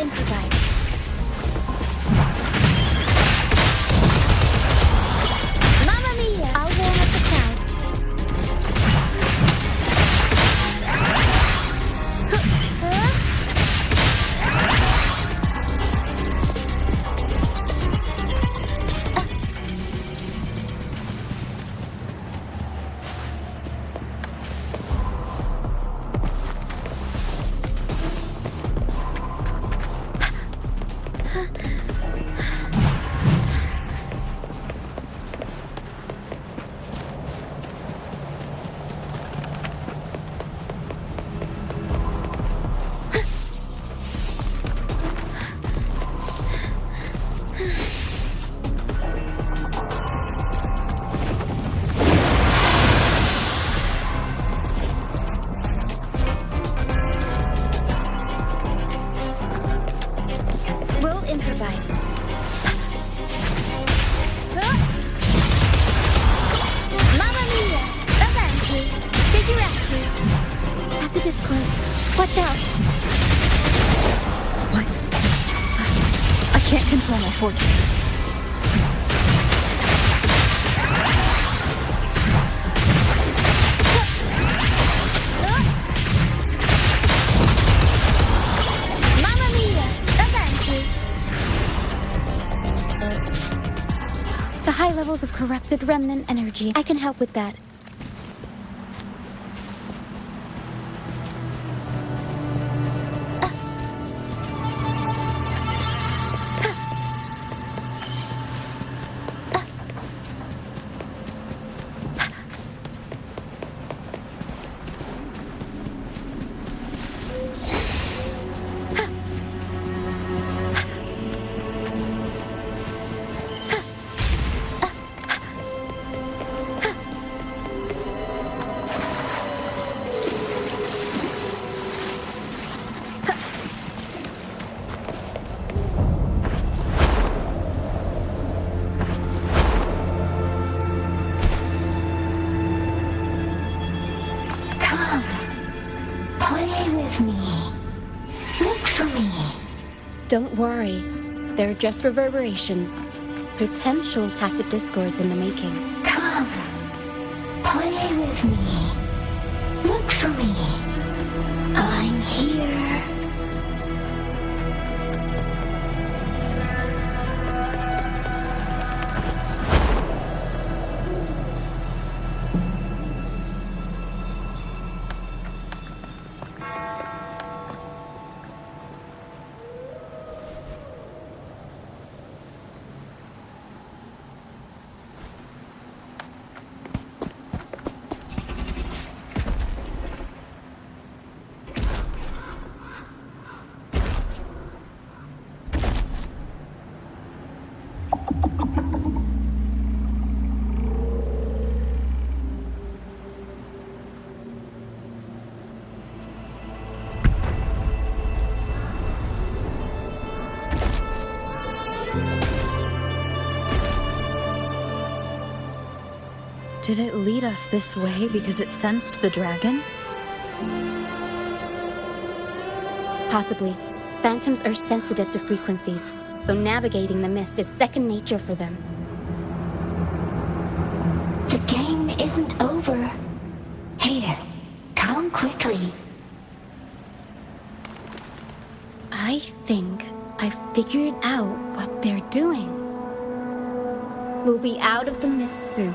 improvise. Mamma mia! I'll warm up the crowd. We'll improvise. Mamma mia! Avanti! Figurati! Tacit discords. Watch out! What? I can't control my fortune. Mamma mia! Avanti! The high levels of corrupted remnant energy. I can help with that. Come, play with me. Look for me. Don't worry. They're just reverberations. Potential tacit discords in the making. Come, play with me. Look for me. I'm here. Did it lead us this way because it sensed the dragon? Possibly. Phantoms are sensitive to frequencies, so navigating the mist is second nature for them. The game isn't over. Here, come quickly. I think I figured out what they're doing. We'll be out of the mist soon.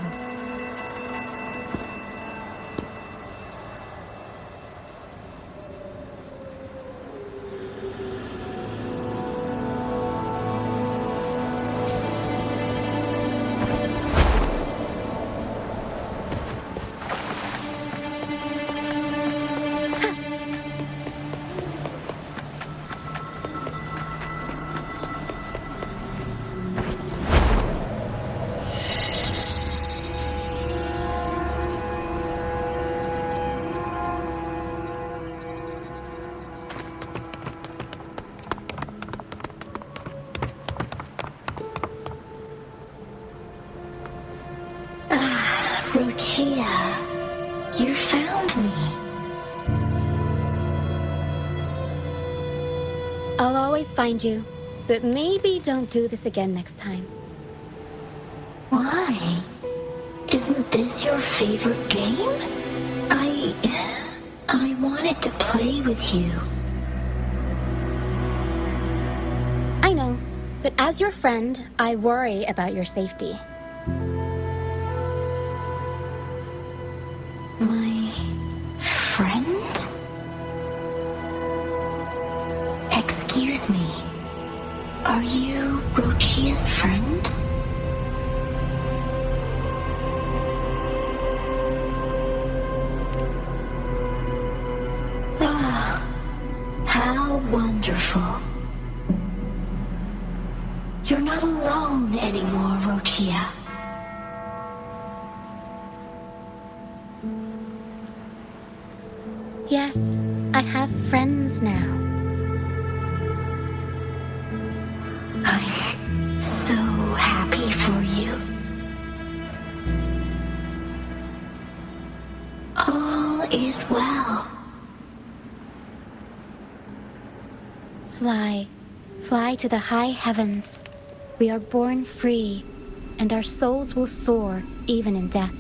Lucia, you found me. I'll always find you, but maybe don't do this again next time. Why? Isn't this your favorite game? I wanted to play with you. I know, but as your friend, I worry about your safety. My friend? Excuse me. Are you Rochia's friend? Ah, how wonderful. You're not alone anymore, Rochia. Yes, I have friends now. I'm so happy for you. All is well. Fly, fly to the high heavens. We are born free, and our souls will soar even in death.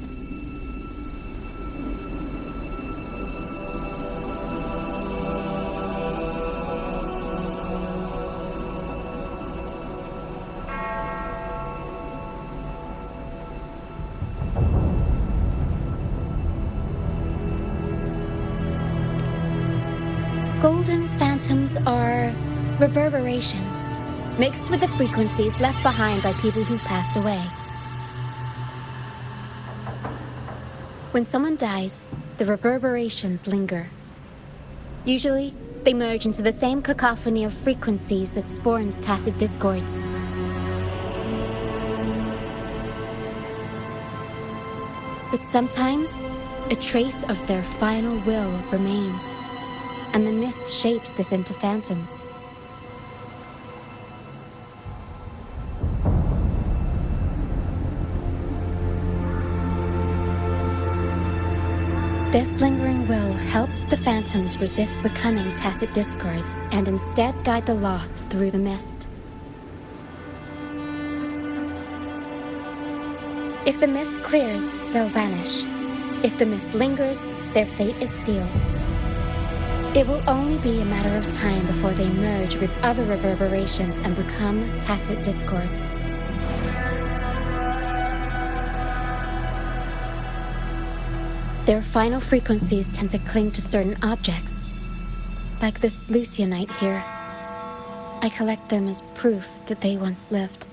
Golden phantoms are reverberations, mixed with the frequencies left behind by people who've passed away. When someone dies, the reverberations linger. Usually, they merge into the same cacophony of frequencies that spawns tacit discords. But sometimes, a trace of their final will remains, and the mist shapes this into phantoms. This lingering will helps the phantoms resist becoming tacit discords and instead guide the lost through the mist. If the mist clears, they'll vanish. If the mist lingers, their fate is sealed. It will only be a matter of time before they merge with other reverberations and become tacit discords. Their final frequencies tend to cling to certain objects. Like this Lucianite here. I collect them as proof that they once lived.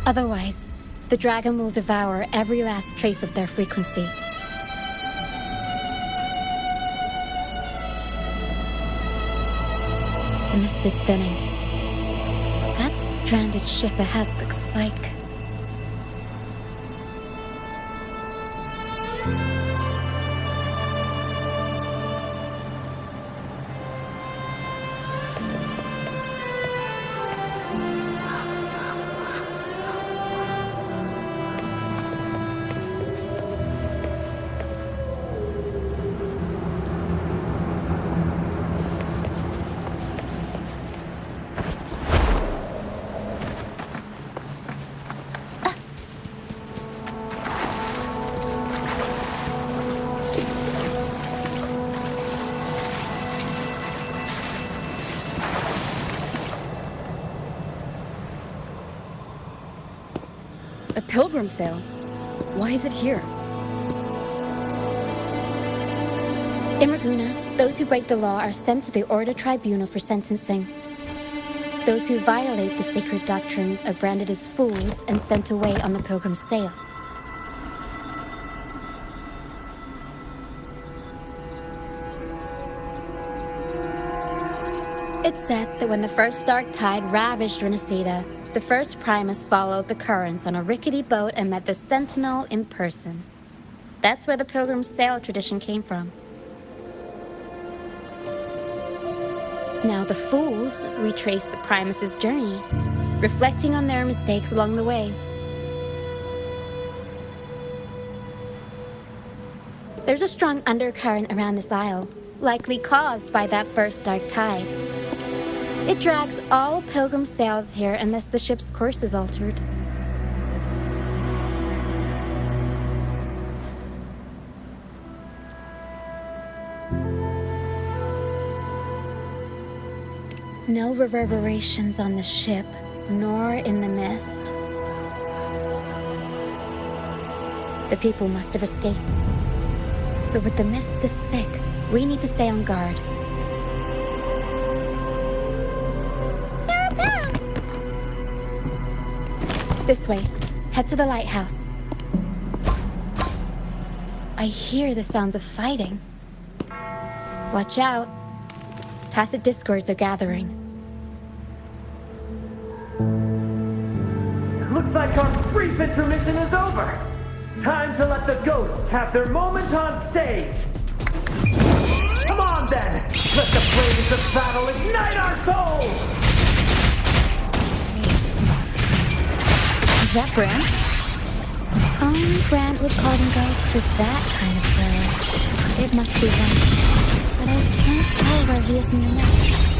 Otherwise, the dragon will devour every last trace of their frequency. The mist is thinning. That stranded ship ahead looks like... A pilgrim sale? Why is it here? In Raguna, those who break the law are sent to the Order Tribunal for sentencing. Those who violate the sacred doctrines are branded as fools and sent away on the pilgrim's sale. It's said that when the first dark tide ravaged Renacida, the first Primus followed the currents on a rickety boat and met the Sentinel in person. That's where the pilgrim's sail tradition came from. Now the fools retrace the Primus's journey, reflecting on their mistakes along the way. There's a strong undercurrent around this isle, likely caused by that first dark tide. It drags all pilgrim sails here unless the ship's course is altered. No reverberations on the ship, nor in the mist. The people must have escaped. But with the mist this thick, we need to stay on guard. This way. Head to the lighthouse. I hear the sounds of fighting. Watch out. Tacit discords are gathering. Looks like our brief intermission is over. Time to let the ghosts have their moment on stage. Come on then! Let the flames of battle ignite our souls! Is that Brand? Only Brant would call them ghosts with that kind of power. It must be him. But I can't tell where he is in the mist.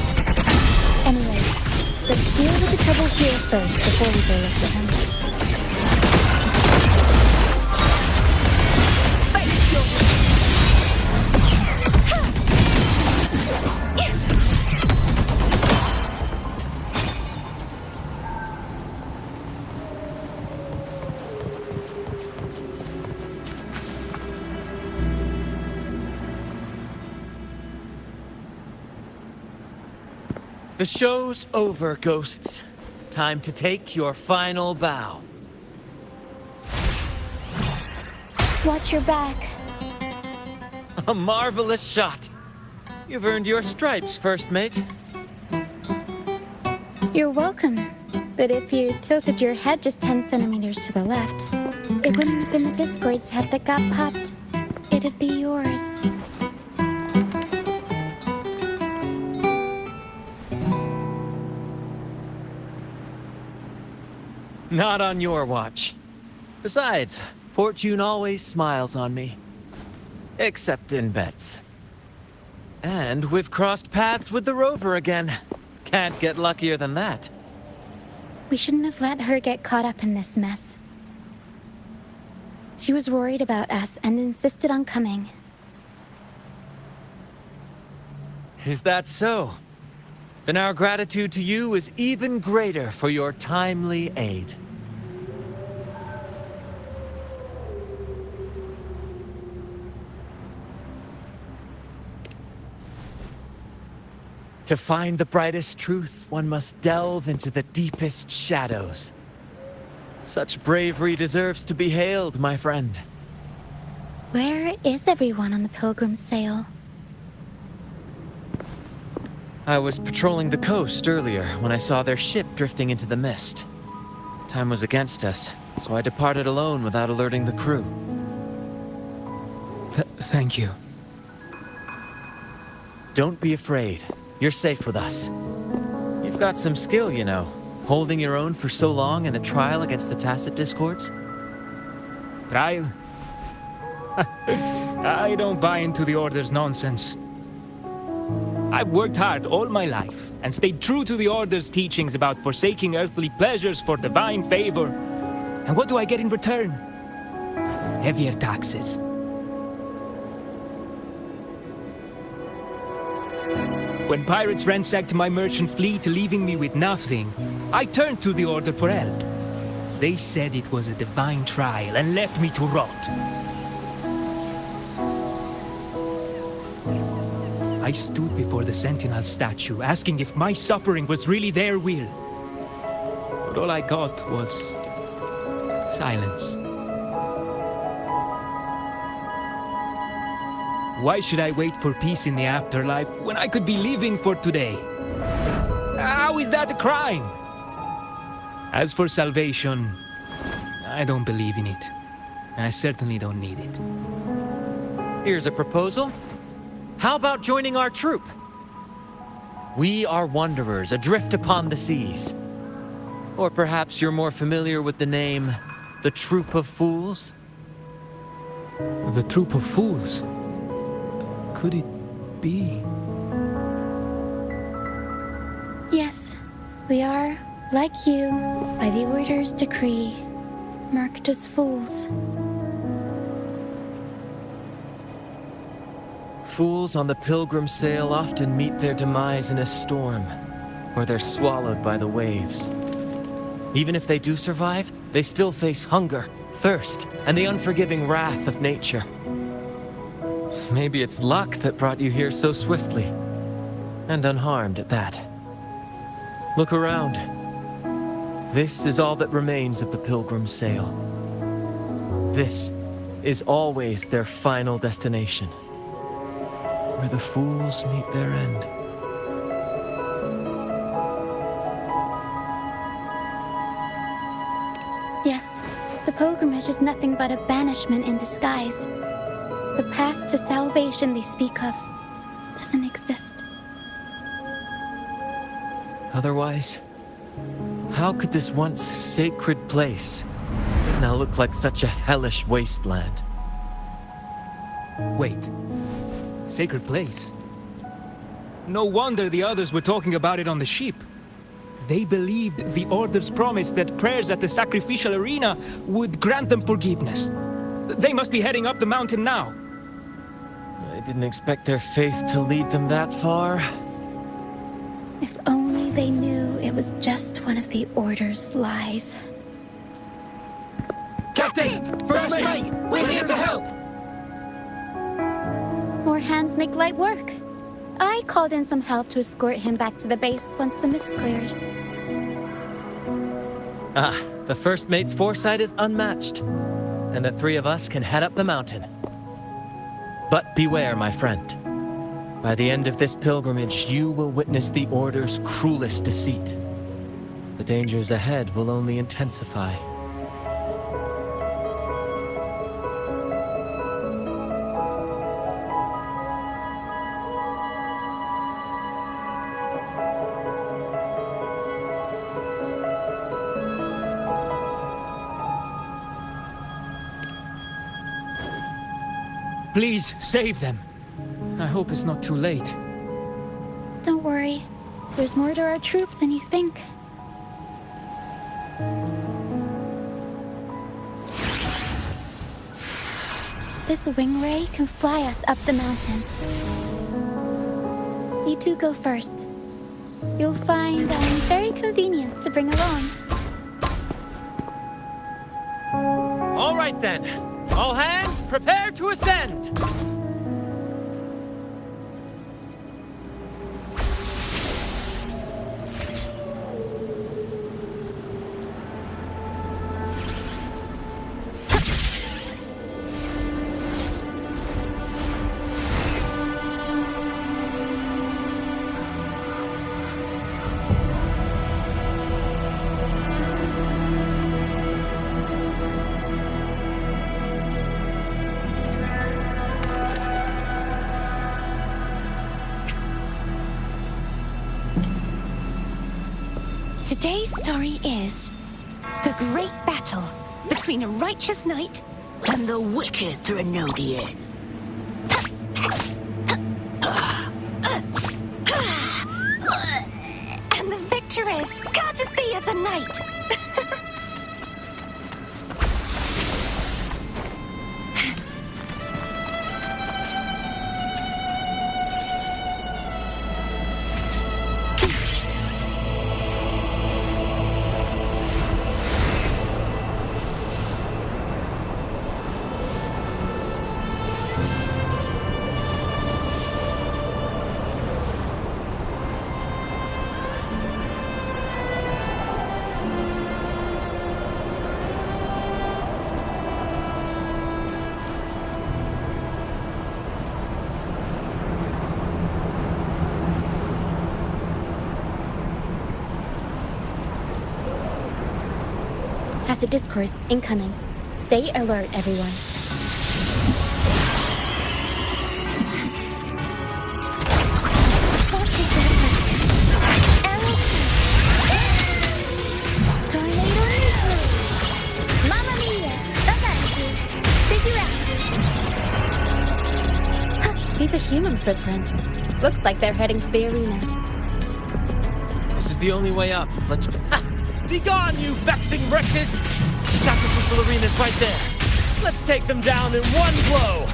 Anyway, let's deal with the trouble here first before we go look for him. The show's over, ghosts. Time to take your final bow. Watch your back. A marvelous shot. You've earned your stripes, first mate. You're welcome. But if you tilted your head just 10 centimeters to the left, it wouldn't have been the Discord's head that got popped. It'd be yours. Not on your watch. Besides, fortune always smiles on me. Except in bets. And we've crossed paths with the rover again. Can't get luckier than that. We shouldn't have let her get caught up in this mess. She was worried about us and insisted on coming. Is that so? Then our gratitude to you is even greater for your timely aid. To find the brightest truth, one must delve into the deepest shadows. Such bravery deserves to be hailed, my friend. Where is everyone on the Pilgrim sail? I was patrolling the coast earlier when I saw their ship drifting into the mist. Time was against us, so I departed alone without alerting the crew. Thank you. Don't be afraid. You're safe with us. You've got some skill, you know, holding your own for so long in a trial against the Tacit Discords. Trial? I don't buy into the Order's nonsense. I've worked hard all my life and stayed true to the Order's teachings about forsaking earthly pleasures for divine favor. And what do I get in return? Heavier taxes. When pirates ransacked my merchant fleet, leaving me with nothing, I turned to the Order for help. They said it was a divine trial and left me to rot. I stood before the Sentinel statue, asking if my suffering was really their will. But all I got was silence. Why should I wait for peace in the afterlife when I could be living for today? How is that a crime? As for salvation, I don't believe in it. And I certainly don't need it. Here's a proposal. How about joining our troop? We are wanderers adrift upon the seas. Or perhaps you're more familiar with the name, the Troop of Fools? The troop of fools. Could it be? Yes, we are, like you, by the Order's decree, marked as fools. Fools on the pilgrim sail often meet their demise in a storm, or they're swallowed by the waves. Even if they do survive, they still face hunger, thirst, and the unforgiving wrath of nature. Maybe it's luck that brought you here so swiftly, and unharmed at that. Look around. This is all that remains of the pilgrim sail. This is always their final destination, where the fools meet their end. Yes, the pilgrimage is nothing but a banishment in disguise. The path to salvation they speak of doesn't exist. Otherwise, how could this once sacred place now look like such a hellish wasteland? Wait. Sacred place? No wonder the others were talking about it on the ship. They believed the Order's promise that prayers at the sacrificial arena would grant them forgiveness. They must be heading up the mountain now. I didn't expect their faith to lead them that far. If only they knew it was just one of the Order's lies. Captain! First mate! We're here to help! More hands make light work. I called in some help to escort him back to the base once the mist cleared. The first mate's foresight is unmatched, and the three of us can head up the mountain. But beware, my friend. By the end of this pilgrimage, you will witness the Order's cruelest deceit. The dangers ahead will only intensify. Please, save them. I hope it's not too late. Don't worry. There's more to our troop than you think. This wing ray can fly us up the mountain. You two go first. You'll find I'm very convenient to bring along. All right then. All hands, prepare to ascend! Today's story is the great battle between a righteous knight And the wicked Threnodian. and the victorious Gardathea the Knight. Tacit discourse incoming. Stay alert, everyone. Those are human footprints. Looks like they're heading to the arena. This is the only way up. Let's... Ha! Be gone, you vexing wretches! Sacrificial arena's right there. Let's take them down in one blow!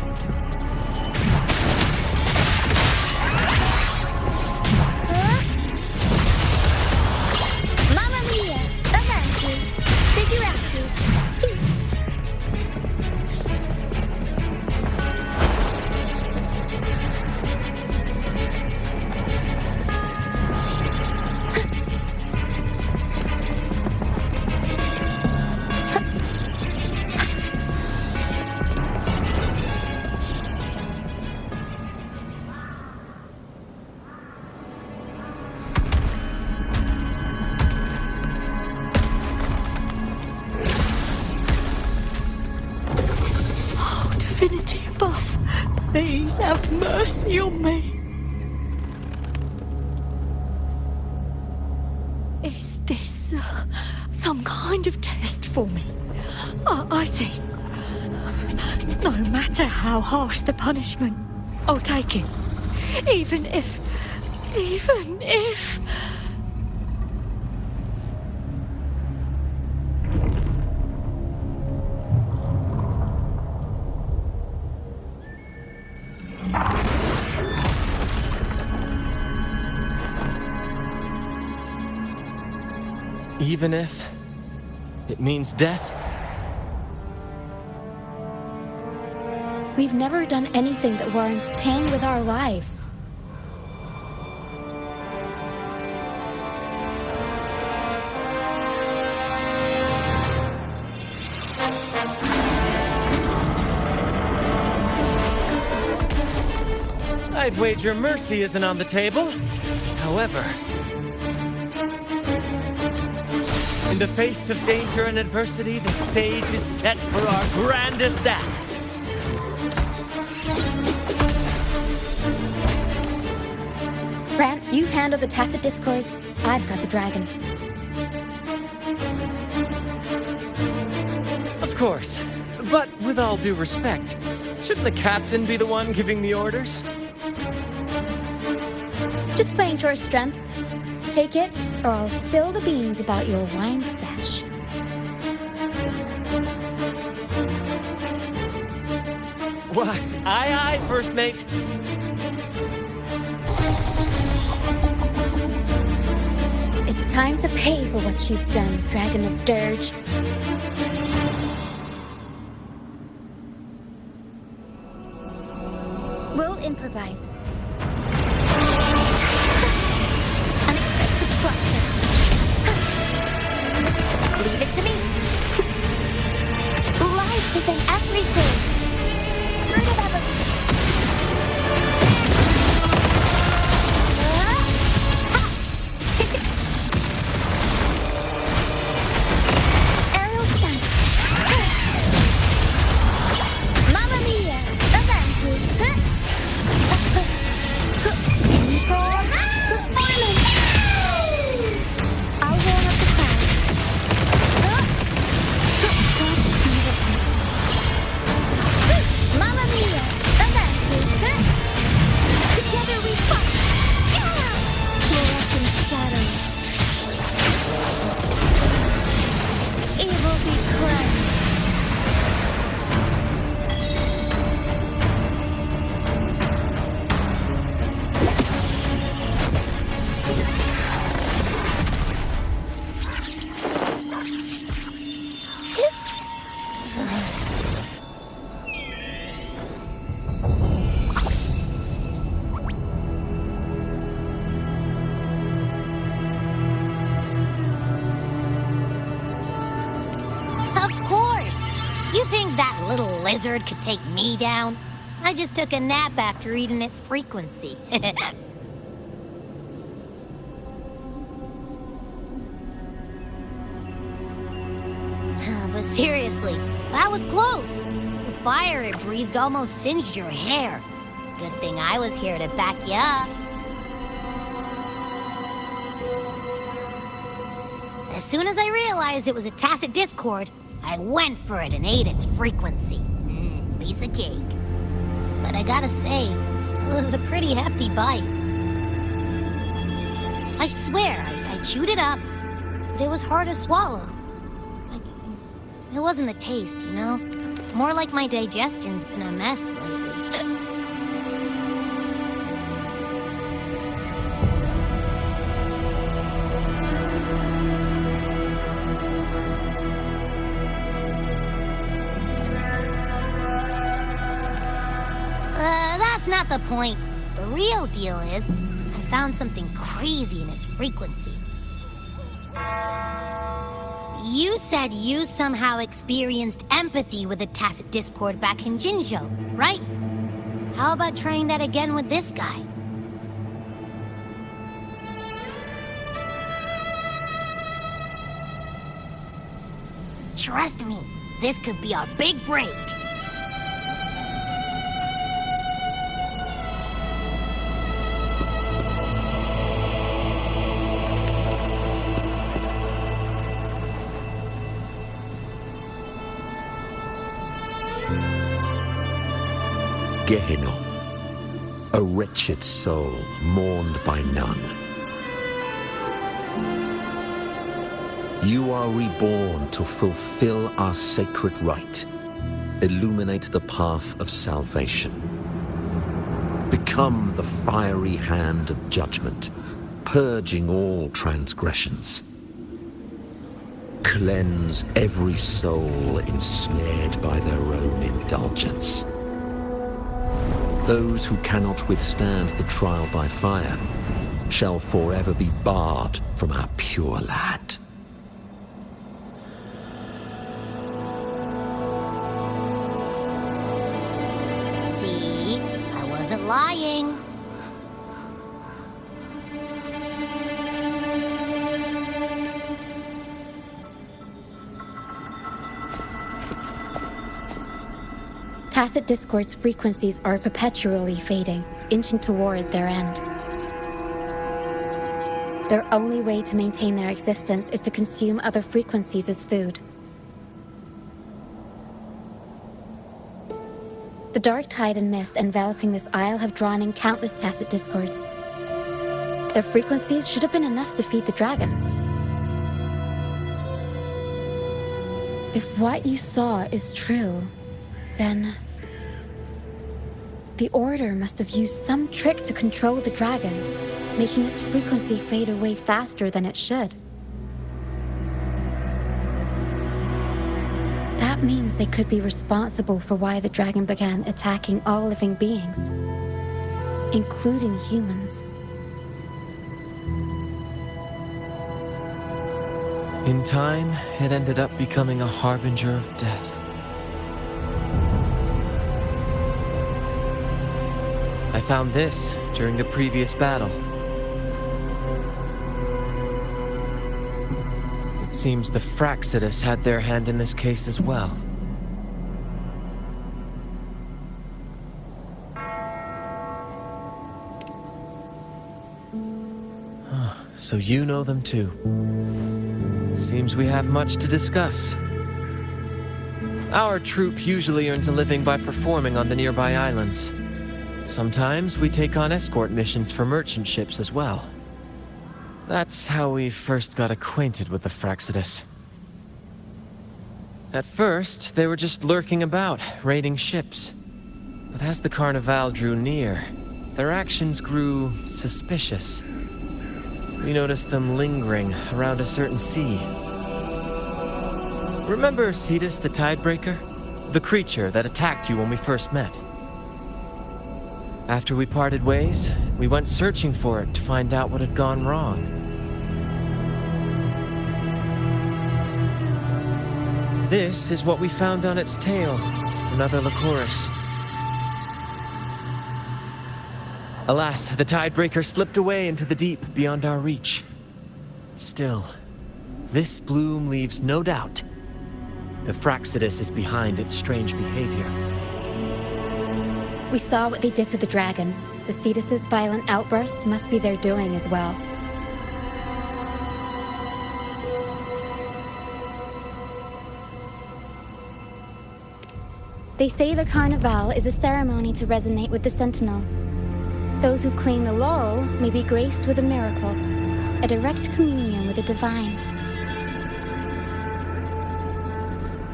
Mamma mia! Avanti! Figurati! Divinity above, please have mercy on me. Is this some kind of test for me? I see. No matter how harsh the punishment, I'll take it. Even if... Even if it means death? We've never done anything that warrants paying with our lives. I'd wager mercy isn't on the table. However, in the face of danger and adversity, the stage is set for our grandest act. Brant, you handle the tacit discords. I've got the dragon. Of course. But with all due respect, shouldn't the captain be the one giving the orders? Just playing to our strengths. Take it, or I'll spill the beans about your wine stash. Why, aye, first mate. It's time to pay for what you've done, Dragon of Dirge. We'll improvise. Unexpected plot twist. Leave it to me. Life is in everything. Fruit of evolution. Aerial stunt. Mamma mia! Avanti! Performance! I'll warm up the crowd. God's miracles. Mamma mia! Avanti! Together we fight! Fluorescent shadows. Evil be crushed. Of course! You think that little lizard could take me down? I just took a nap after eating its frequency. But seriously, that was close. The fire it breathed almost singed your hair. Good thing I was here to back you up. As soon as I realized it was a tacit discord, I went for it and ate its frequency. Piece of cake. But I gotta say, It was a pretty hefty bite. I swear, I chewed it up, but it was hard to swallow. It wasn't the taste, you know? More like my digestion's been a mess lately. That's not the point. The real deal is, I found something crazy in its frequency. You said you somehow experienced empathy with the Tacit Discord back in Jinzhou, right? How about trying that again with this guy? Trust me, this could be our big break. Gehenna, a wretched soul mourned by none. You are reborn to fulfill our sacred rite, illuminate the path of salvation. Become the fiery hand of judgment, purging all transgressions. Cleanse every soul ensnared by their own indulgence. Those who cannot withstand the trial by fire shall forever be barred from our pure land. See? I wasn't lying. Tacit Discord's frequencies are perpetually fading, inching toward their end. Their only way to maintain their existence is to consume other frequencies as food. The dark tide and mist enveloping this isle have drawn in countless Tacit Discords. Their frequencies should have been enough to feed the dragon. If what you saw is true, then the Order must have used some trick to control the dragon, making its frequency fade away faster than it should. That means they could be responsible for why the dragon began attacking all living beings, including humans. In time, it ended up becoming a harbinger of death. I found this during the previous battle. It seems the Fraxidus had their hand in this case as well. So you know them too. Seems we have much to discuss. Our troop usually earns a living by performing on the nearby islands. Sometimes we take on escort missions for merchant ships as well. That's how we first got acquainted with the Fraxidus. At first, they were just lurking about, raiding ships. But as the Carnival drew near, their actions grew suspicious. We noticed them lingering around a certain sea. Remember Cetus the Tidebreaker? The creature that attacked you when we first met? After we parted ways, we went searching for it to find out what had gone wrong. This is what we found on its tail, another Lycoris. Alas, the Tidebreaker slipped away into the deep beyond our reach. Still, this bloom leaves no doubt. The Fraxidus is behind its strange behavior. We saw what they did to the dragon. The Cetus's violent outburst must be their doing as well. They say the Carnival is a ceremony to resonate with the Sentinel. Those who claim the laurel may be graced with a miracle, a direct communion with the divine.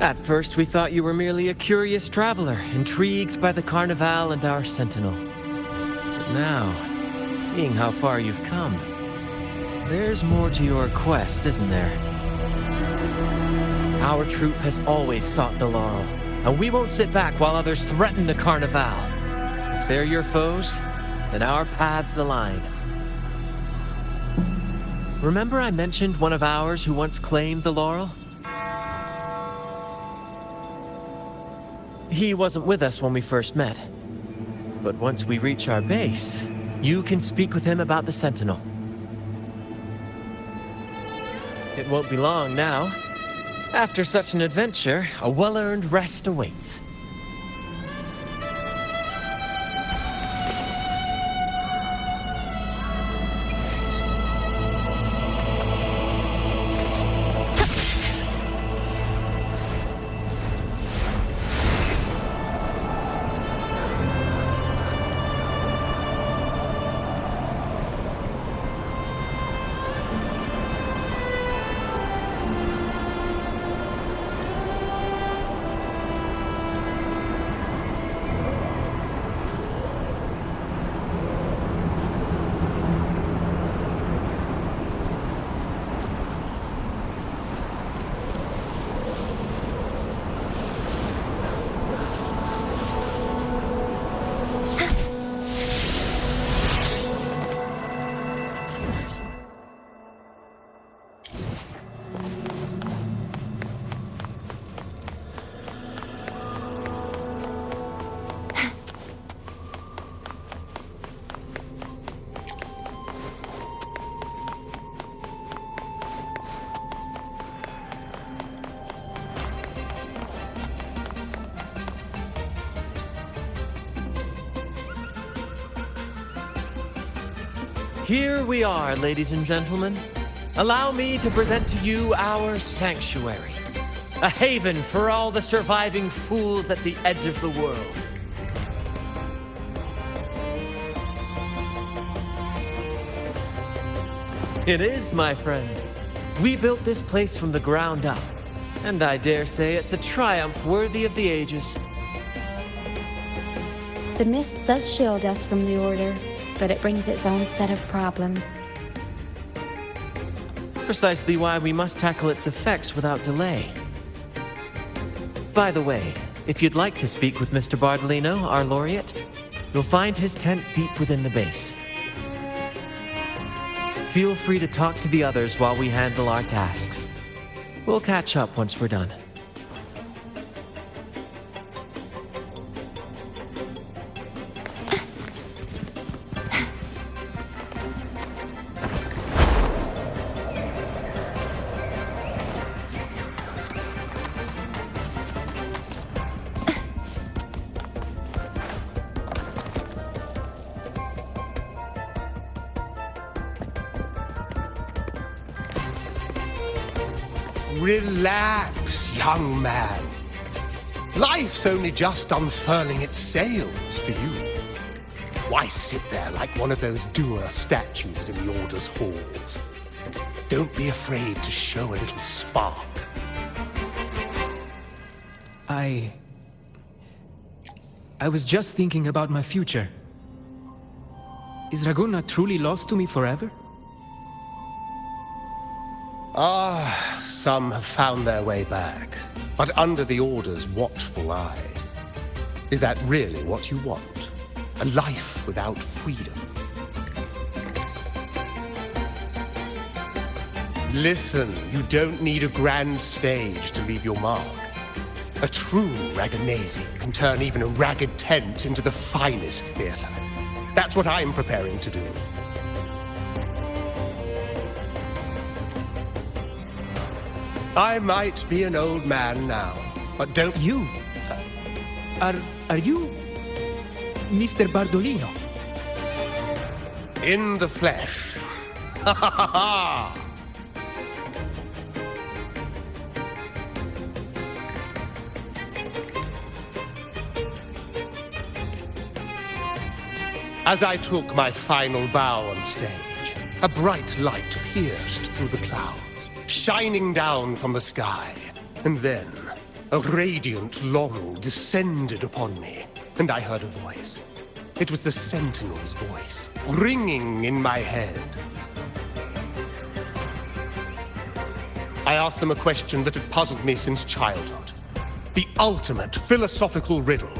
At first, we thought you were merely a curious traveler, intrigued by the Carnival and our sentinel. But now, seeing how far you've come, there's more to your quest, isn't there? Our troop has always sought the laurel, and we won't sit back while others threaten the Carnival. If they're your foes, then our paths align. Remember I mentioned one of ours who once claimed the laurel? He wasn't with us when we first met. But once we reach our base, you can speak with him about the Sentinel. It won't be long now. After such an adventure, a well-earned rest awaits. Here we are, ladies and gentlemen. Allow me to present to you our sanctuary. A haven for all the surviving fools at the edge of the world. It is, my friend. We built this place from the ground up, and I dare say it's a triumph worthy of the ages. The mist does shield us from the Order, but it brings its own set of problems. Precisely why we must tackle its effects without delay. By the way, if you'd like to speak with Mr. Bardolino, our laureate, you'll find his tent deep within the base. Feel free to talk to the others while we handle our tasks. We'll catch up once we're done. Relax, young man. Life's only just unfurling its sails for you. Why sit there like one of those dour statues in the Order's halls? Don't be afraid to show a little spark. I was just thinking about my future. Is Raguna truly lost to me forever? Some have found their way back, but under the Order's watchful eye. Is that really what you want? A life without freedom? Listen, you don't need a grand stage to leave your mark. A true Raganazi can turn even a ragged tent into the finest theater. That's what I'm preparing to do. I might be an old man now, but don't... You? Are you... Mr. Bardolino? In the flesh. Ha ha ha ha! As I took my final bow on stage, a bright light pierced through the clouds, shining down from the sky. And then, a radiant laurel descended upon me, and I heard a voice. It was the Sentinel's voice, ringing in my head. I asked them a question that had puzzled me since childhood. The ultimate philosophical riddle.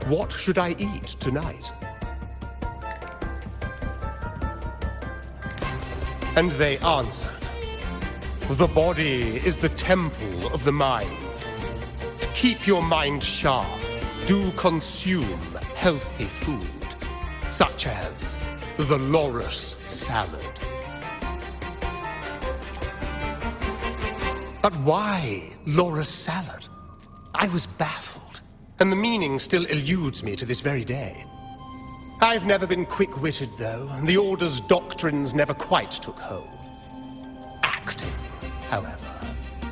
What should I eat tonight? And they answered. The body is the temple of the mind. To keep your mind sharp, do consume healthy food, such as the loris salad. But why loris salad? I was baffled, and the meaning still eludes me to this very day. I've never been quick-witted, though, and the Order's doctrines never quite took hold. Acting, however,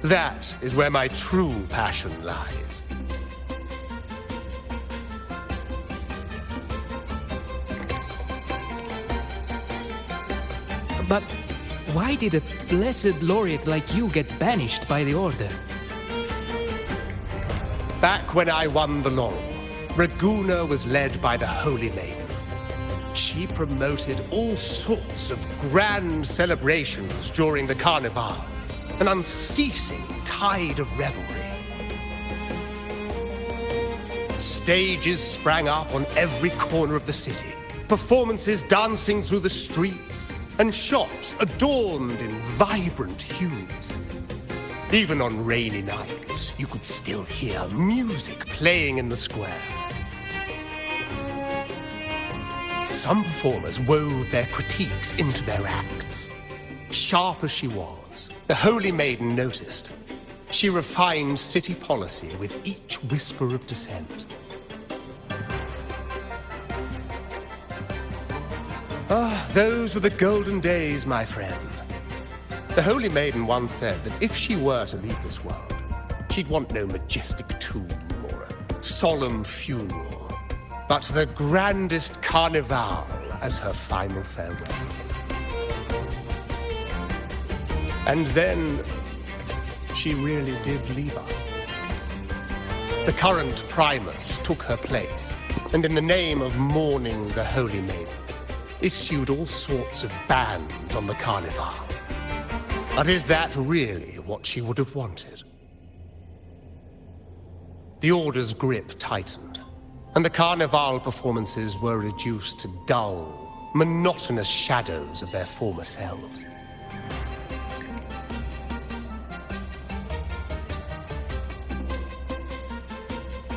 that is where my true passion lies. But why did a blessed laureate like you get banished by the Order? Back when I won the laurel, Raguna was led by the Holy Maiden. She promoted all sorts of grand celebrations during the Carnival, an unceasing tide of revelry. Stages sprang up on every corner of the city, performances dancing through the streets, and shops adorned in vibrant hues. Even on rainy nights, you could still hear music playing in the square. Some performers wove their critiques into their acts. Sharp as she was, the Holy Maiden noticed. She refined city policy with each whisper of dissent. Ah, those were the golden days, my friend. The Holy Maiden once said that if she were to leave this world, she'd want no majestic tomb or a solemn funeral, but the grandest carnival as her final farewell. And then, she really did leave us. The current Primus took her place, and in the name of mourning the Holy Maiden, issued all sorts of bans on the Carnival. But is that really what she would have wanted? The Order's grip tightened, and the Carnival performances were reduced to dull, monotonous shadows of their former selves.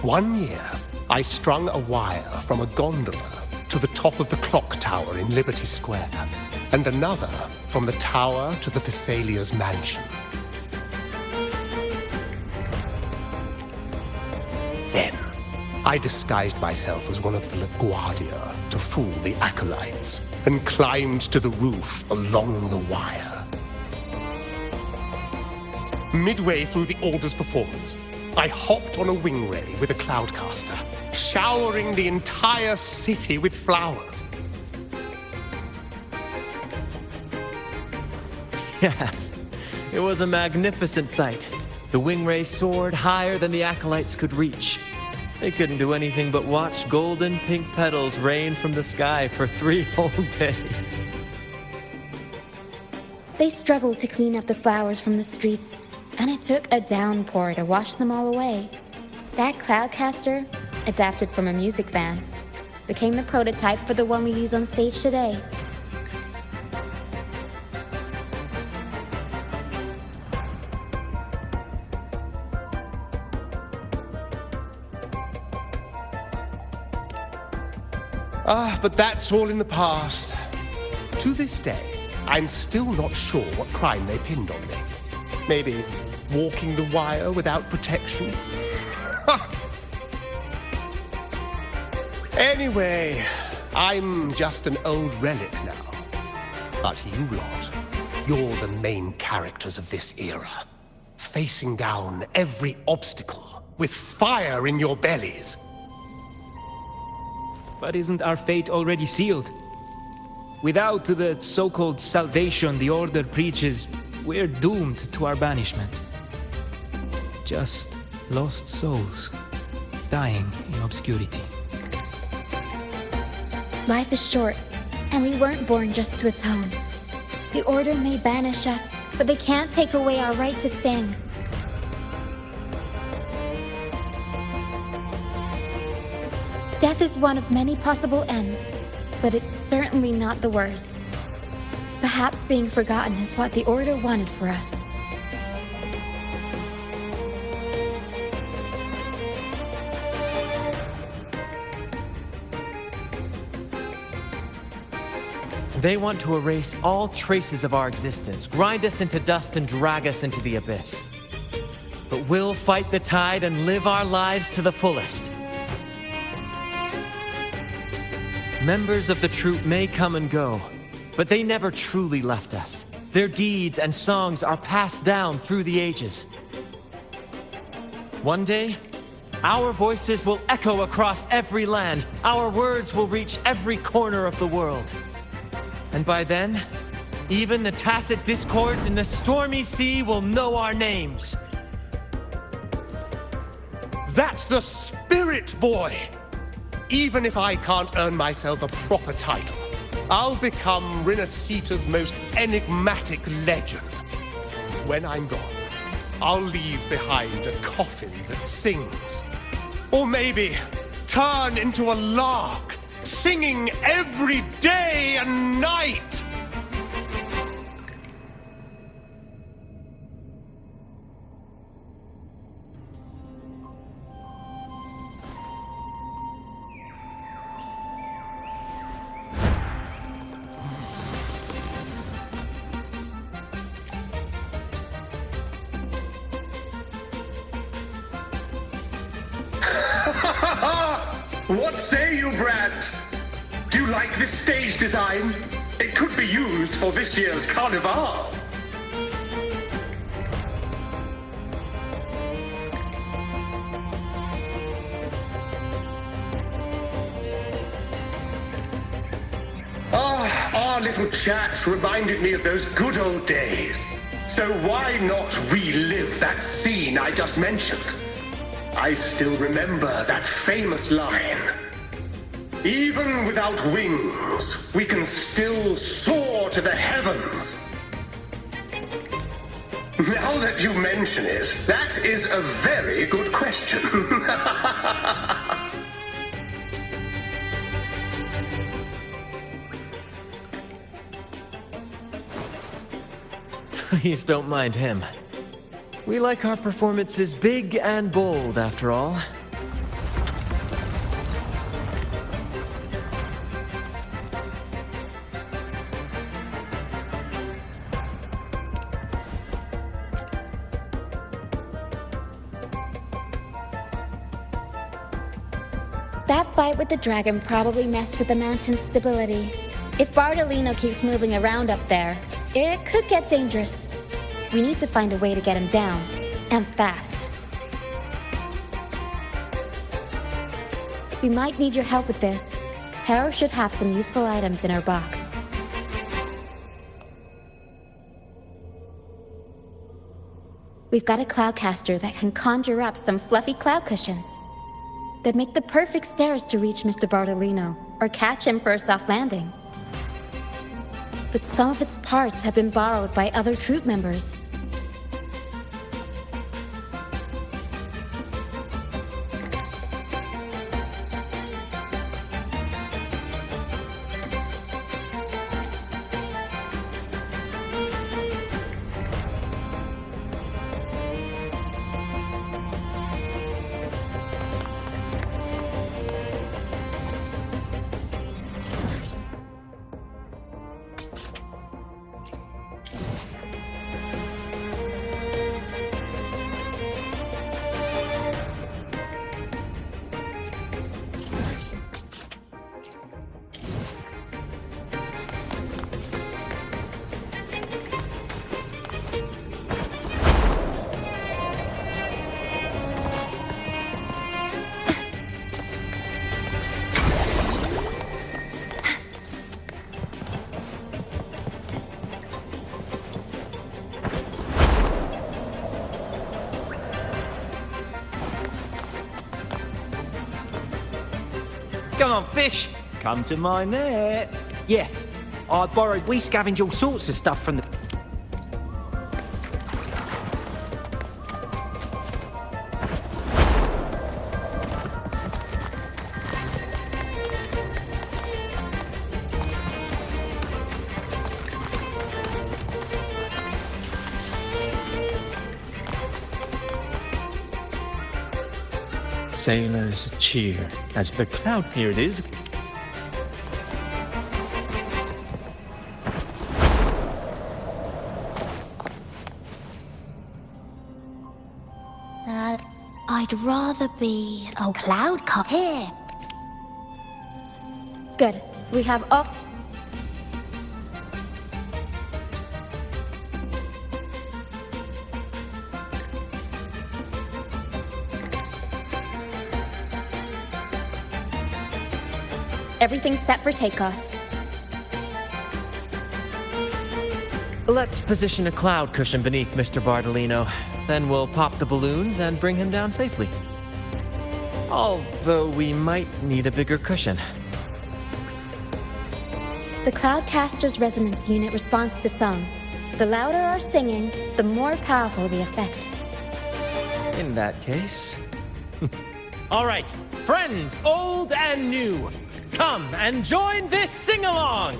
One year, I strung a wire from a gondola to the top of the clock tower in Liberty Square, and another from the tower to the Thessalia's mansion. Then, I disguised myself as one of the LaGuardia to fool the acolytes, and climbed to the roof along the wire. Midway through the Order's performance, I hopped on a wingray with a cloudcaster, showering the entire city with flowers. Yes, it was a magnificent sight. The wingray soared higher than the acolytes could reach. They couldn't do anything but watch golden pink petals rain from the sky for 3 whole days. They struggled to clean up the flowers from the streets, and it took a downpour to wash them all away. That cloudcaster, adapted from a music van, became the prototype for the one we use on stage today. But that's all in the past. To this day, I'm still not sure what crime they pinned on me. Maybe walking the wire without protection? Anyway, I'm just an old relic now. But you lot, you're the main characters of this era. Facing down every obstacle with fire in your bellies. But isn't our fate already sealed? Without the so-called salvation the Order preaches, we're doomed to our banishment. Just lost souls, dying in obscurity. Life is short, and we weren't born just to atone. The Order may banish us, but they can't take away our right to sing. Death is one of many possible ends, but it's certainly not the worst. Perhaps being forgotten is what the Order wanted for us. They want to erase all traces of our existence, grind us into dust and drag us into the abyss. But we'll fight the tide and live our lives to the fullest. Members of the troupe may come and go, but they never truly left us. Their deeds and songs are passed down through the ages. One day, our voices will echo across every land. Our words will reach every corner of the world. And by then, even the tacit discords in the stormy sea will know our names. That's the spirit, boy! Even if I can't earn myself a proper title, I'll become Rinasita's most enigmatic legend. When I'm gone, I'll leave behind a coffin that sings. Or maybe turn into a lark, singing every day and night! What say you, Brant? Do you like this stage design? It could be used for this year's carnival. Our little chat reminded me of those good old days. So why not relive that scene I just mentioned? I still remember that famous line. Even without wings, we can still soar to the heavens. Now that you mention it, that is a very good question. Please don't mind him. We like our performances big and bold, after all. That fight with the dragon probably messed with the mountain's stability. If Bardolino keeps moving around up there, it could get dangerous. We need to find a way to get him down, and fast. We might need your help with this. Taro should have some useful items in her box. We've got a cloudcaster that can conjure up some fluffy cloud cushions. They'd make the perfect stairs to reach Mr. Bardolino, or catch him for a soft landing. But some of its parts have been borrowed by other troop members. Come on, fish. Come to my net. Yeah, I borrowed. We scavenge all sorts of stuff from the... Sailors cheer as the cloud period is. I'd rather be a cloud cop here. Good. We have all... Everything's set for takeoff. Let's position a cloud cushion beneath Mr. Bardolino. Then we'll pop the balloons and bring him down safely. Although we might need a bigger cushion. The Cloudcaster's resonance unit responds to song. The louder our singing, the more powerful the effect. In that case... All right, friends, old and new, come and join this sing-along!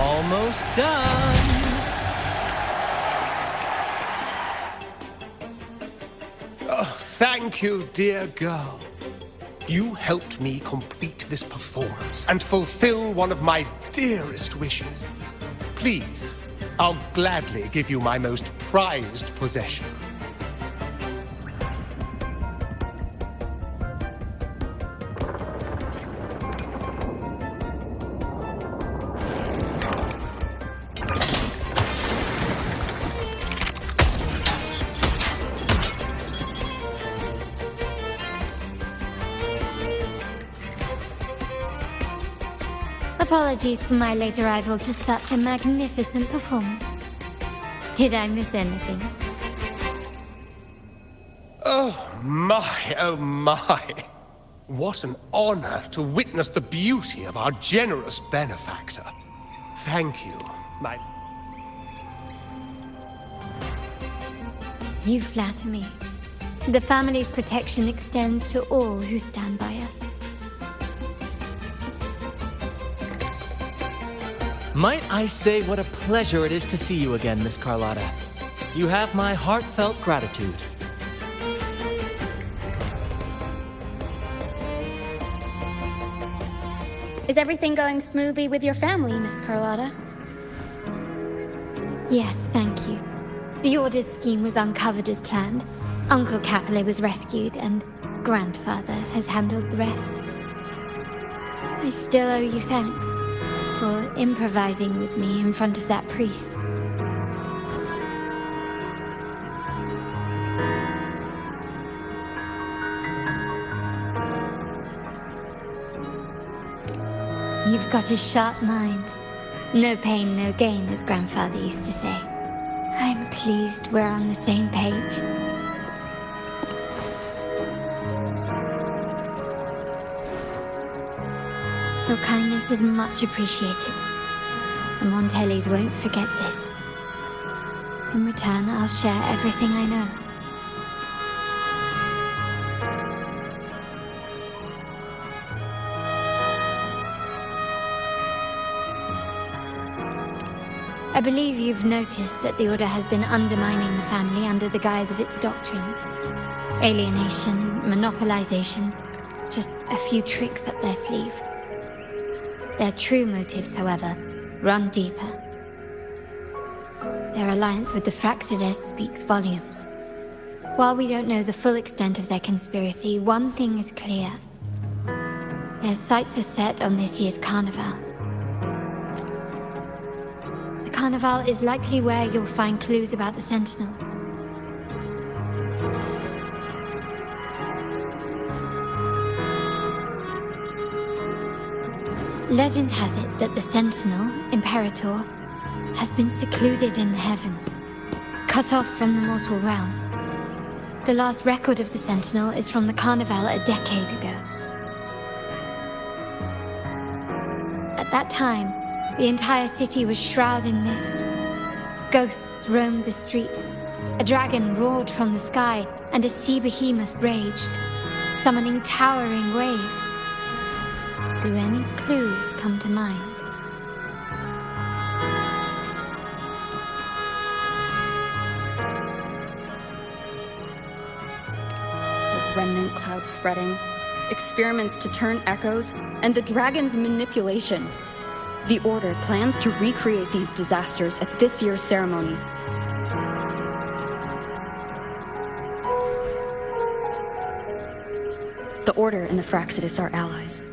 Almost done. Oh, thank you, dear girl. You helped me complete this performance and fulfill one of my dearest wishes. Please, I'll gladly give you my most prized possession. Apologies for my late arrival to such a magnificent performance. Did I miss anything? Oh my, oh my. What an honor to witness the beauty of our generous benefactor. Thank you, my... You flatter me. The family's protection extends to all who stand by us. Might I say what a pleasure it is to see you again, Miss Carlotta. You have my heartfelt gratitude. Is everything going smoothly with your family, Miss Carlotta? Yes, thank you. The Order's scheme was uncovered as planned. Uncle Capilet was rescued, and Grandfather has handled the rest. I still owe you thanks for improvising with me in front of that priest. You've got a sharp mind. No pain, no gain, as Grandfather used to say. I'm pleased we're on the same page. Your kindness is much appreciated. The Montellis won't forget this. In return, I'll share everything I know. I believe you've noticed that the Order has been undermining the family under the guise of its doctrines. Alienation, monopolization, just a few tricks up their sleeve. Their true motives, however, run deeper. Their alliance with the Fraxides speaks volumes. While we don't know the full extent of their conspiracy, one thing is clear. Their sights are set on this year's carnival. The carnival is likely where you'll find clues about the Sentinel. Legend has it that the Sentinel, Imperator, has been secluded in the heavens, cut off from the mortal realm. The last record of the Sentinel is from the Carnival a decade ago. At that time, the entire city was shrouded in mist. Ghosts roamed the streets. A dragon roared from the sky, and a sea behemoth raged, summoning towering waves. Do any clues come to mind? The remnant cloud spreading, experiments to turn echoes, and the dragon's manipulation. The Order plans to recreate these disasters at this year's ceremony. The Order and the Fraxides are allies.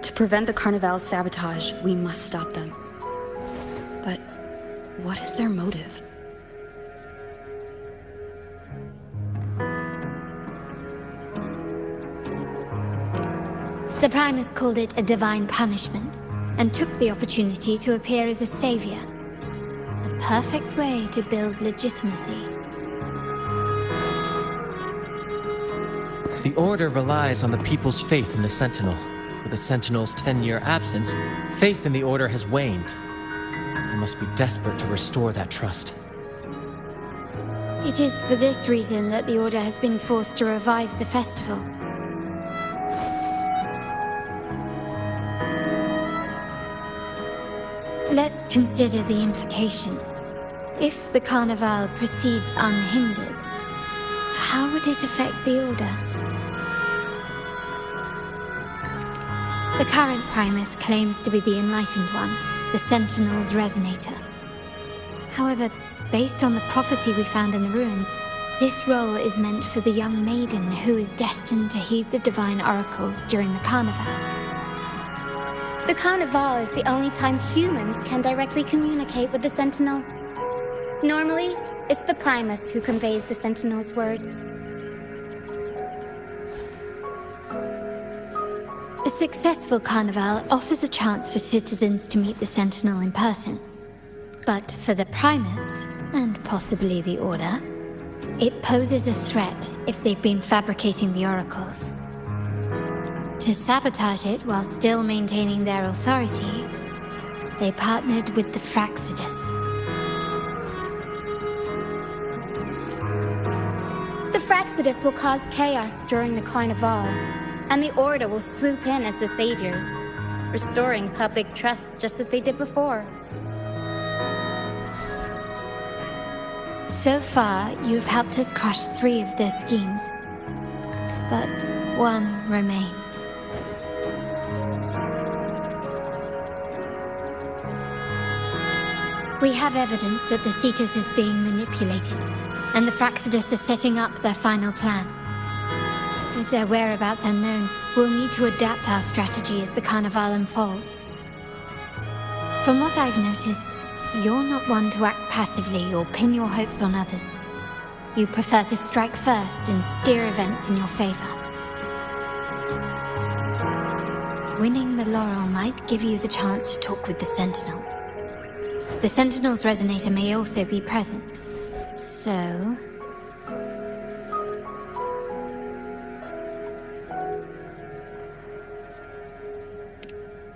To prevent the Carnival's sabotage, we must stop them. But what is their motive? The Primus called it a divine punishment, and took the opportunity to appear as a savior. A perfect way to build legitimacy. The Order relies on the people's faith in the Sentinel. With the Sentinel's 10-year absence, faith in the Order has waned. They must be desperate to restore that trust. It is for this reason that the Order has been forced to revive the festival. Let's consider the implications. If the Carnival proceeds unhindered, how would it affect the Order? The current Primus claims to be the Enlightened One, the Sentinel's Resonator. However, based on the prophecy we found in the ruins, this role is meant for the young maiden who is destined to heed the divine oracles during the Carnival. The Carnival is the only time humans can directly communicate with the Sentinel. Normally, it's the Primus who conveys the Sentinel's words. A successful Carnival offers a chance for citizens to meet the Sentinel in person. But for the Primus, and possibly the Order, it poses a threat if they've been fabricating the oracles. To sabotage it while still maintaining their authority, they partnered with the Fraxides. The Fraxides will cause chaos during the Carnival, and the Order will swoop in as the saviors, restoring public trust just as they did before. So far, you've helped us crush 3 of their schemes. But one remains. We have evidence that the Cetus is being manipulated, and the Fraxidus are setting up their final plan. With their whereabouts unknown, we'll need to adapt our strategy as the Carnival unfolds. From what I've noticed, you're not one to act passively or pin your hopes on others. You prefer to strike first and steer events in your favor. Winning the Laurel might give you the chance to talk with the Sentinel. The Sentinel's resonator may also be present. So...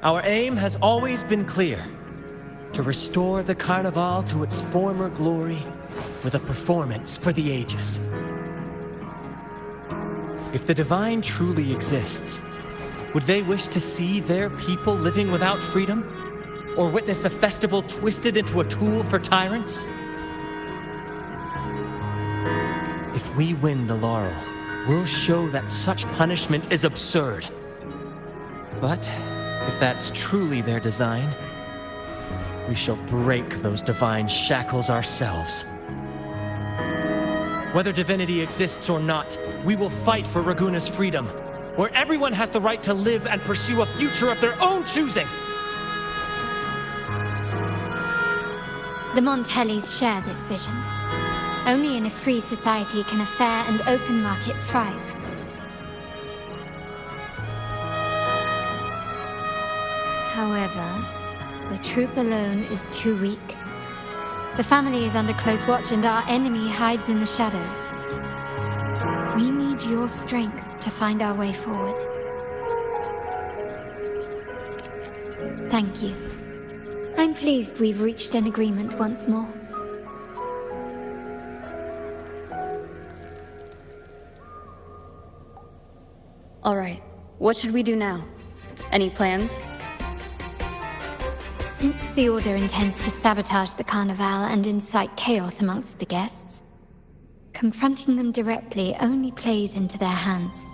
Our aim has always been clear. To restore the Carnival to its former glory with a performance for the ages. If the Divine truly exists, would they wish to see their people living without freedom? Or witness a festival twisted into a tool for tyrants? If we win the Laurel, we'll show that such punishment is absurd. But if that's truly their design, we shall break those divine shackles ourselves. Whether divinity exists or not, we will fight for Raguna's freedom, where everyone has the right to live and pursue a future of their own choosing. The Montellis share this vision. Only in a free society can a fair and open market thrive. However, the troop alone is too weak. The family is under close watch and our enemy hides in the shadows. We need your strength to find our way forward. Thank you. I'm pleased we've reached an agreement once more. All right, what should we do now? Any plans? Since the Order intends to sabotage the Carnival and incite chaos amongst the guests, confronting them directly only plays into their hands.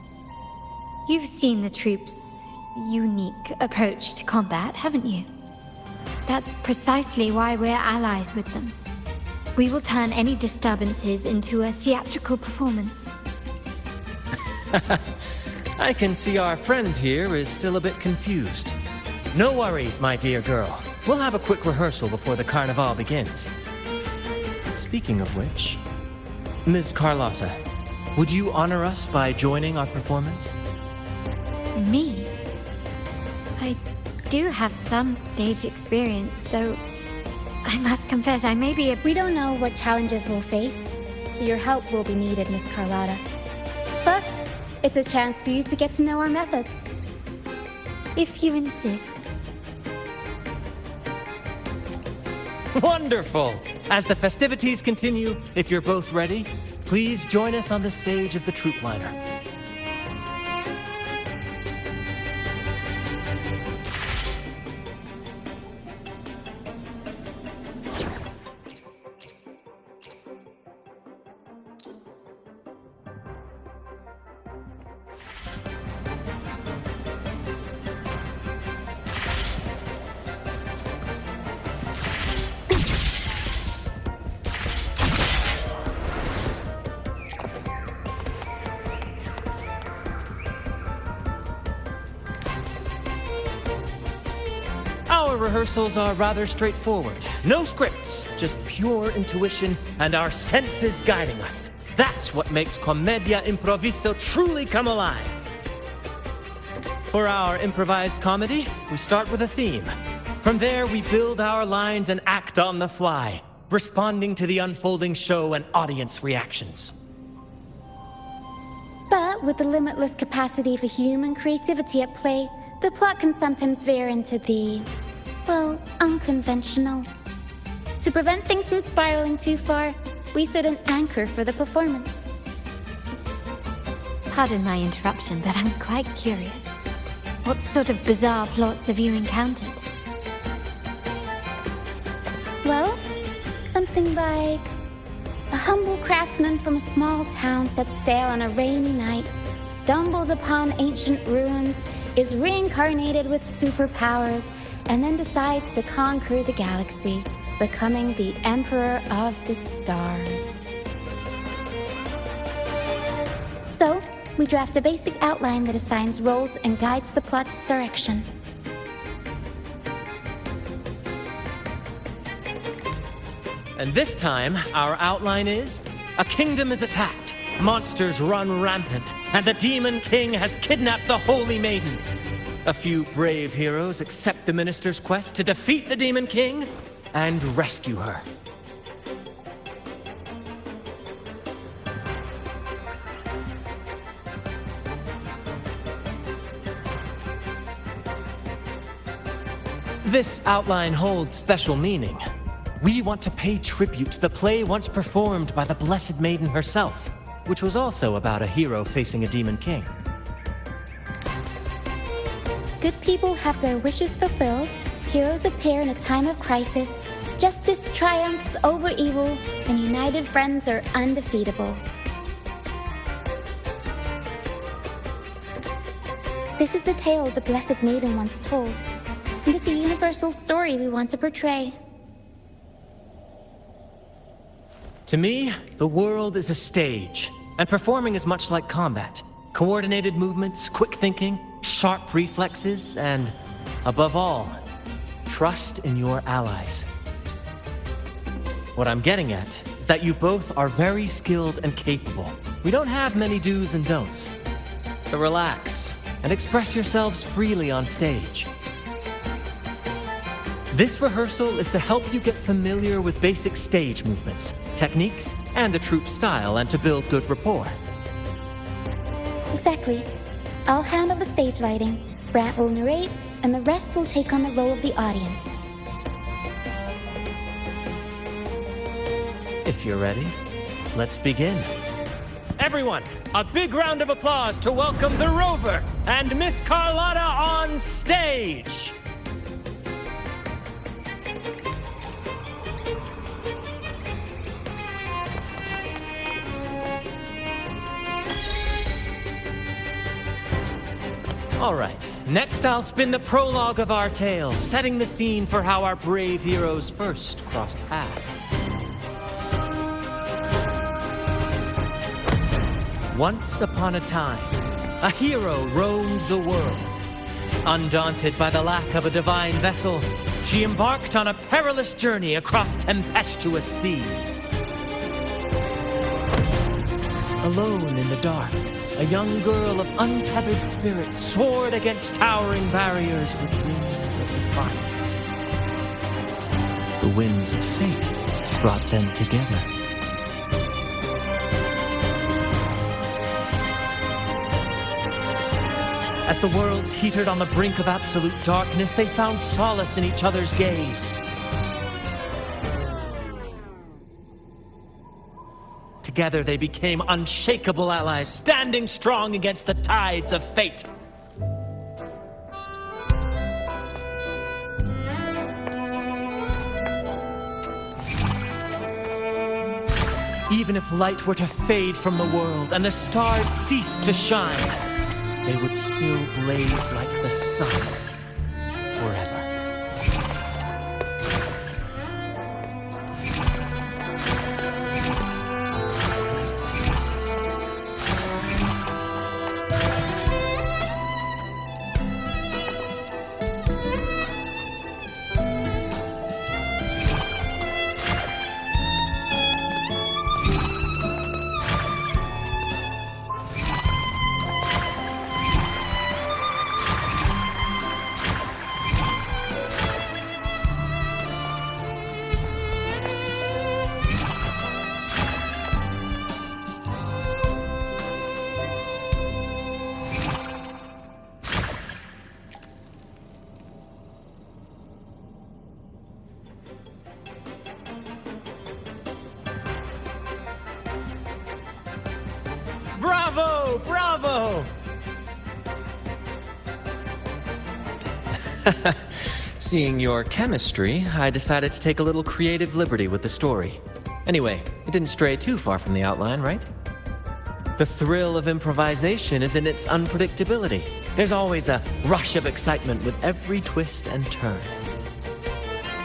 You've seen the troops' unique approach to combat, haven't you? That's precisely why we're allies with them. We will turn any disturbances into a theatrical performance. I can see our friend here is still a bit confused. No worries, my dear girl. We'll have a quick rehearsal before the Carnival begins. Speaking of which, Ms. Carlotta, would you honor us by joining our performance? Me? I do have some stage experience, though I must confess I may be a... We don't know what challenges we'll face, so your help will be needed, Miss Carlotta. Plus, it's a chance for you to get to know our methods. If you insist. Wonderful! As the festivities continue, if you're both ready, please join us on the stage of the troop liner. Our rehearsals are rather straightforward. No scripts, just pure intuition and our senses guiding us. That's what makes Commedia Improviso truly come alive. For our improvised comedy, we start with a theme. From there, we build our lines and act on the fly, responding to the unfolding show and audience reactions. But with the limitless capacity for human creativity at play, the plot can sometimes veer into the, well, unconventional. To prevent things from spiraling too far, we set an anchor for the performance. Pardon my interruption, but I'm quite curious. What sort of bizarre plots have you encountered? Well, something like A humble craftsman from a small town sets sail on a rainy night, stumbles upon ancient ruins, is reincarnated with superpowers, and then decides to conquer the galaxy, becoming the Emperor of the Stars. So, we draft a basic outline that assigns roles and guides the plot's direction. And this time, our outline is: a kingdom is attacked, monsters run rampant, and the Demon King has kidnapped the Holy Maiden. A few brave heroes accept the Minister's quest to defeat the Demon King and rescue her. This outline holds special meaning. We want to pay tribute to the play once performed by the Blessed Maiden herself, which was also about a hero facing a Demon King. Good people have their wishes fulfilled, heroes appear in a time of crisis, justice triumphs over evil, and united friends are undefeatable. This is the tale the Blessed Maiden once told, and it's a universal story we want to portray. To me, the world is a stage, and performing is much like combat. Coordinated movements, quick thinking, sharp reflexes, and, above all, trust in your allies. What I'm getting at is that you both are very skilled and capable. We don't have many do's and don'ts. So relax and express yourselves freely on stage. This rehearsal is to help you get familiar with basic stage movements, techniques, and the troupe style, and to build good rapport. Exactly. I'll handle the stage lighting, Brant will narrate, and the rest will take on the role of the audience. If you're ready, let's begin. Everyone, a big round of applause to welcome the Rover and Miss Carlotta on stage! All right, next I'll spin the prologue of our tale, setting the scene for how our brave heroes first crossed paths. Once upon a time, a hero roamed the world. Undaunted by the lack of a divine vessel, she embarked on a perilous journey across tempestuous seas. Alone in the dark, a young girl of untethered spirit soared against towering barriers with wings of defiance. The winds of fate brought them together. As the world teetered on the brink of absolute darkness, they found solace in each other's gaze. Together they became unshakable allies, standing strong against the tides of fate. Even if light were to fade from the world and the stars cease to shine, they would still blaze like the sun forever. Bravo! Bravo! Seeing your chemistry, I decided to take a little creative liberty with the story. Anyway, it didn't stray too far from the outline, right? The thrill of improvisation is in its unpredictability. There's always a rush of excitement with every twist and turn.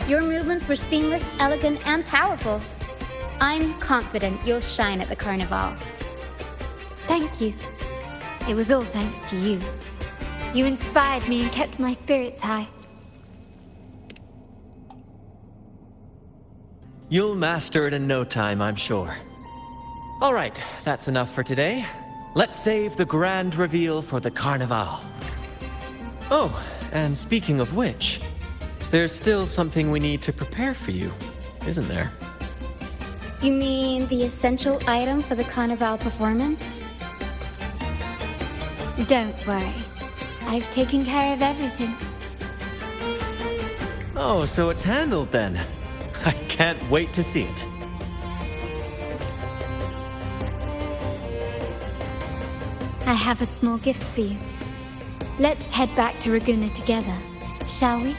Your movements were seamless, elegant, and powerful. I'm confident you'll shine at the carnival. Thank you. It was all thanks to you. You inspired me and kept my spirits high. You'll master it in no time, I'm sure. All right, that's enough for today. Let's save the grand reveal for the carnival. Oh, and speaking of which, there's still something we need to prepare for you, isn't there? You mean the essential item for the carnival performance? Don't worry. I've taken care of everything. Oh, so it's handled then. I can't wait to see it. I have a small gift for you. Let's head back to Raguna together, shall we?